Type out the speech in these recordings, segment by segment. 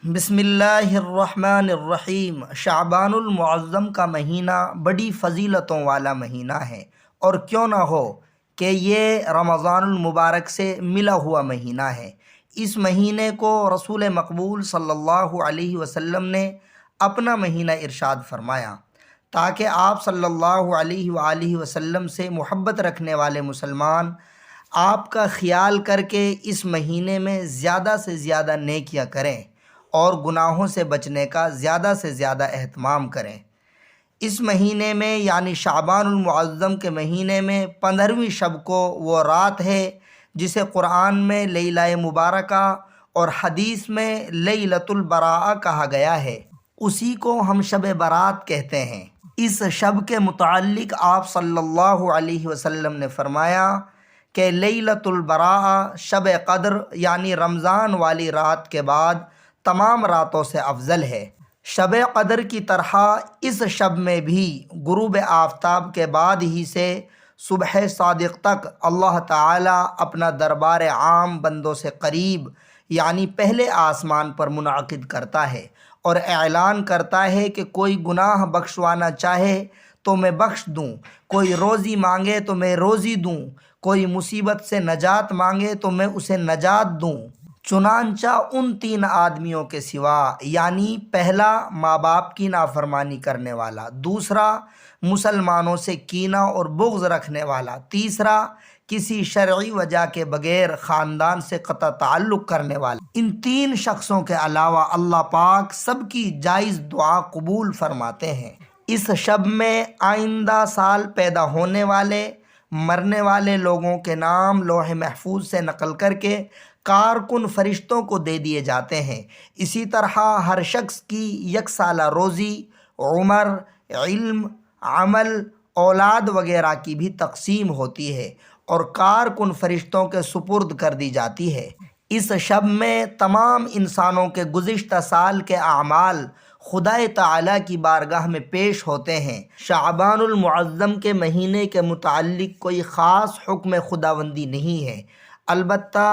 بسم اللہ الرحمن الرحیم۔ شعبان المعظم کا مہینہ بڑی فضیلتوں والا مہینہ ہے، اور کیوں نہ ہو کہ یہ رمضان المبارک سے ملا ہوا مہینہ ہے۔ اس مہینے کو رسول مقبول صلی اللہ علیہ وسلم نے اپنا مہینہ ارشاد فرمایا تاکہ آپ صلی اللہ علیہ وآلہ وسلم سے محبت رکھنے والے مسلمان آپ کا خیال کر کے اس مہینے میں زیادہ سے زیادہ نیکیاں کریں اور گناہوں سے بچنے کا زیادہ سے زیادہ اہتمام کریں۔ اس مہینے میں یعنی شعبان المعظم کے مہینے میں 15ویں شب کو وہ رات ہے جسے قرآن میں لیلہ مبارکہ اور حدیث میں لیلۃ البراء کہا گیا ہے، اسی کو ہم شب برات کہتے ہیں۔ اس شب کے متعلق آپ صلی اللہ علیہ وسلم نے فرمایا کہ لیلۃ البراء شب قدر یعنی رمضان والی رات کے بعد تمام راتوں سے افضل ہے۔ شب قدر کی طرح اس شب میں بھی غروب آفتاب کے بعد ہی سے صبح صادق تک اللہ تعالیٰ اپنا دربار عام بندوں سے قریب یعنی پہلے آسمان پر منعقد کرتا ہے اور اعلان کرتا ہے کہ کوئی گناہ بخشوانا چاہے تو میں بخش دوں، کوئی روزی مانگے تو میں روزی دوں، کوئی مصیبت سے نجات مانگے تو میں اسے نجات دوں۔ چنانچہ ان 3 آدمیوں کے سوا یعنی پہلا ماں باپ کی نافرمانی کرنے والا، دوسرا مسلمانوں سے کینہ اور بغض رکھنے والا، تیسرا کسی شرعی وجہ کے بغیر خاندان سے قطع تعلق کرنے والا، ان 3 شخصوں کے علاوہ اللہ پاک سب کی جائز دعا قبول فرماتے ہیں۔ اس شب میں آئندہ سال پیدا ہونے والے مرنے والے لوگوں کے نام لوح محفوظ سے نقل کر کے کارکن فرشتوں کو دے دیے جاتے ہیں۔ اسی طرح ہر شخص کی 1 سالہ روزی، عمر، علم، عمل، اولاد وغیرہ کی بھی تقسیم ہوتی ہے اور کارکن فرشتوں کے سپرد کر دی جاتی ہے۔ اس شب میں تمام انسانوں کے گزشتہ سال کے اعمال خدا تعالیٰ کی بارگاہ میں پیش ہوتے ہیں۔ شعبان المعظم کے مہینے کے متعلق کوئی خاص حکم خداوندی نہیں ہے، البتہ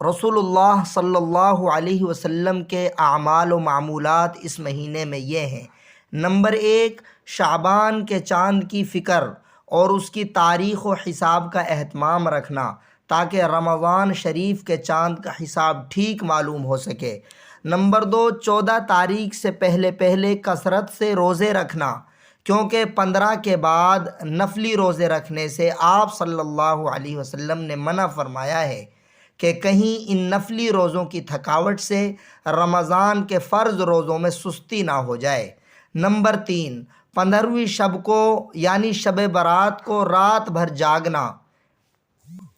رسول اللہ صلی اللہ علیہ وسلم کے اعمال و معمولات اس مہینے میں یہ ہیں۔ نمبر 1، شعبان کے چاند کی فکر اور اس کی تاریخ و حساب کا اہتمام رکھنا تاکہ رمضان شریف کے چاند کا حساب ٹھیک معلوم ہو سکے۔ نمبر 2، 14 تاریخ سے پہلے کثرت سے روزے رکھنا، کیونکہ 15 کے بعد نفلی روزے رکھنے سے آپ صلی اللہ علیہ وسلم نے منع فرمایا ہے کہ کہیں ان نفلی روزوں کی تھکاوٹ سے رمضان کے فرض روزوں میں سستی نہ ہو جائے۔ نمبر 3، 15ویں شب کو یعنی شب برات کو رات بھر جاگنا،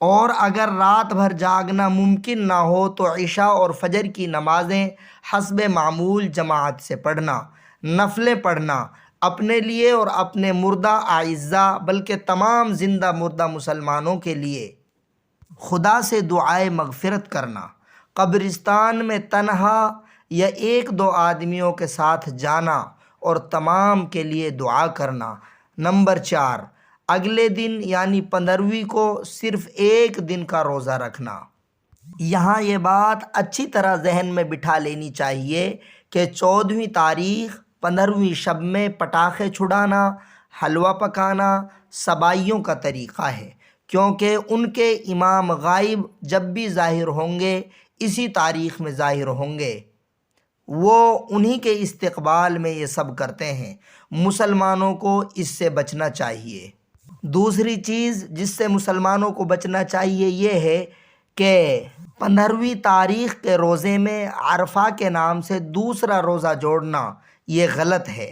اور اگر رات بھر جاگنا ممکن نہ ہو تو عشاء اور فجر کی نمازیں حسب معمول جماعت سے پڑھنا، نفلیں پڑھنا، اپنے لیے اور اپنے مردہ اعزاء بلکہ تمام زندہ مردہ مسلمانوں کے لیے خدا سے دعائے مغفرت کرنا، قبرستان میں تنہا یا 1-2 آدمیوں کے ساتھ جانا اور تمام کے لیے دعا کرنا۔ نمبر 4، اگلے دن یعنی 15ویں کو صرف 1 دن کا روزہ رکھنا۔ یہاں یہ بات اچھی طرح ذہن میں بٹھا لینی چاہیے کہ 14ویں تاریخ 15ویں شب میں پٹاخے چھڑانا، حلوہ پکانا سبائیوں کا طریقہ ہے، کیونکہ ان کے امام غائب جب بھی ظاہر ہوں گے اسی تاریخ میں ظاہر ہوں گے، وہ انہی کے استقبال میں یہ سب کرتے ہیں۔ مسلمانوں کو اس سے بچنا چاہیے۔ دوسری چیز جس سے مسلمانوں کو بچنا چاہیے یہ ہے کہ 15ویں تاریخ کے روزے میں عرفہ کے نام سے دوسرا روزہ جوڑنا یہ غلط ہے۔